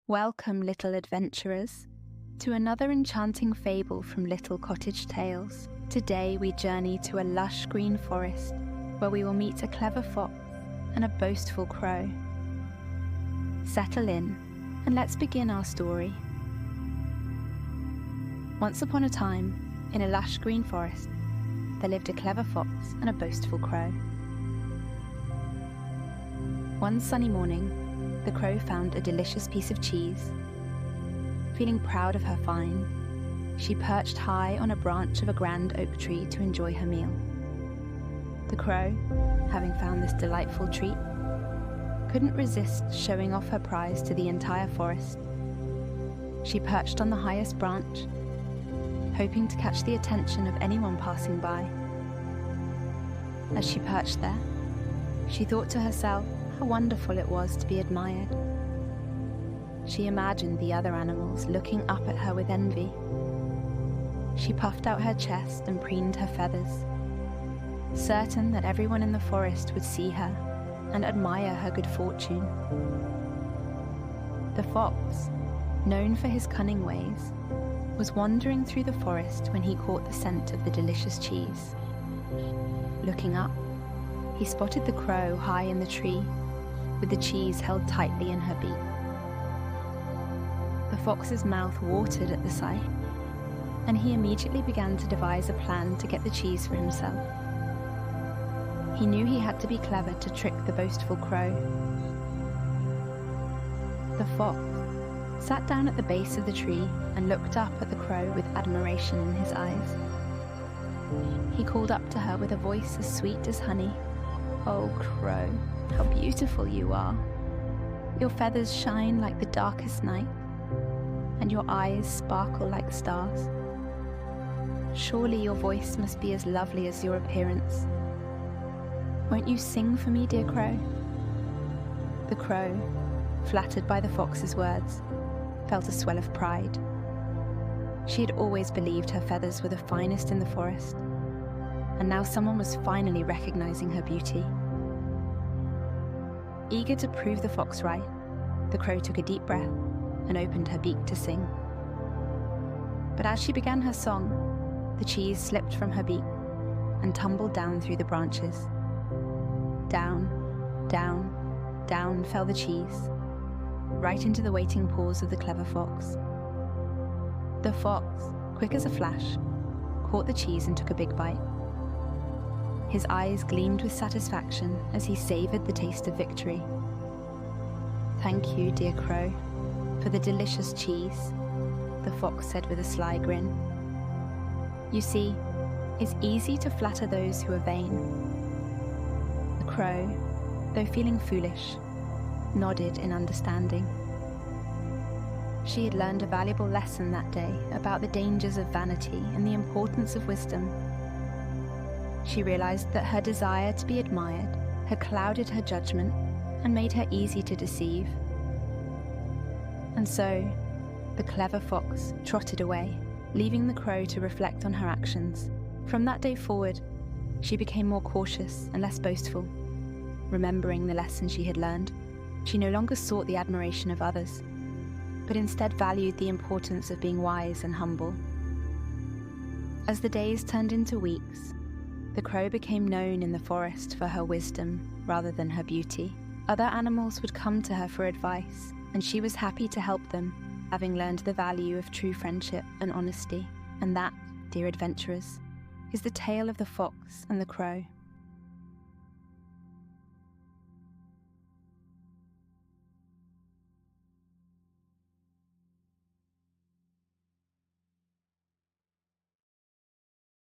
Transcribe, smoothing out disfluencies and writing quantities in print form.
Welcome, little adventurers, to another enchanting fable from Little Cottage Tales. Today we journey to a lush green forest where we will meet a clever fox and a boastful crow. Settle in and let's begin our story. Once upon a time, in a lush green forest, there lived a clever fox and a boastful crow. One sunny morning, the crow found a delicious piece of cheese. Feeling proud of her find, she perched high on a branch of a grand oak tree to enjoy her meal. The crow, having found this delightful treat, couldn't resist showing off her prize to the entire forest. She perched on the highest branch, hoping to catch the attention of anyone passing by. As she perched there, she thought to herself how wonderful it was to be admired. She imagined the other animals looking up at her with envy. She puffed out her chest and preened her feathers, certain that everyone in the forest would see her and admire her good fortune. The fox, known for his cunning ways, was wandering through the forest when he caught the scent of the delicious cheese. Looking up, he spotted the crow high in the tree, with the cheese held tightly in her beak. The fox's mouth watered at the sight, and he immediately began to devise a plan to get the cheese for himself. He knew he had to be clever to trick the boastful crow. The fox sat down at the base of the tree and looked up at the crow with admiration in his eyes. He called up to her with a voice as sweet as honey. "Oh, crow, how beautiful you are. Your feathers shine like the darkest night, and your eyes sparkle like stars. Surely your voice must be as lovely as your appearance. Won't you sing for me, dear crow?" The crow, flattered by the fox's words, felt a swell of pride. She had always believed her feathers were the finest in the forest, and now someone was finally recognizing her beauty. Eager to prove the fox right, the crow took a deep breath and opened her beak to sing. But as she began her song, the cheese slipped from her beak and tumbled down through the branches. Down, down, down fell the cheese, right into the waiting paws of the clever fox. The fox, quick as a flash, caught the cheese and took a big bite. His eyes gleamed with satisfaction as he savored the taste of victory. "Thank you, dear crow, for the delicious cheese," the fox said with a sly grin. "You see, it's easy to flatter those who are vain." The crow, though feeling foolish, nodded in understanding. She had learned a valuable lesson that day about the dangers of vanity and the importance of wisdom. She realized that her desire to be admired had clouded her judgment and made her easy to deceive. And so, the clever fox trotted away, leaving the crow to reflect on her actions. From that day forward, she became more cautious and less boastful. Remembering the lesson she had learned, she no longer sought the admiration of others, but instead valued the importance of being wise and humble. As the days turned into weeks, the crow became known in the forest for her wisdom rather than her beauty. Other animals would come to her for advice, and she was happy to help them, having learned the value of true friendship and honesty. And that, dear adventurers, is the tale of the fox and the crow.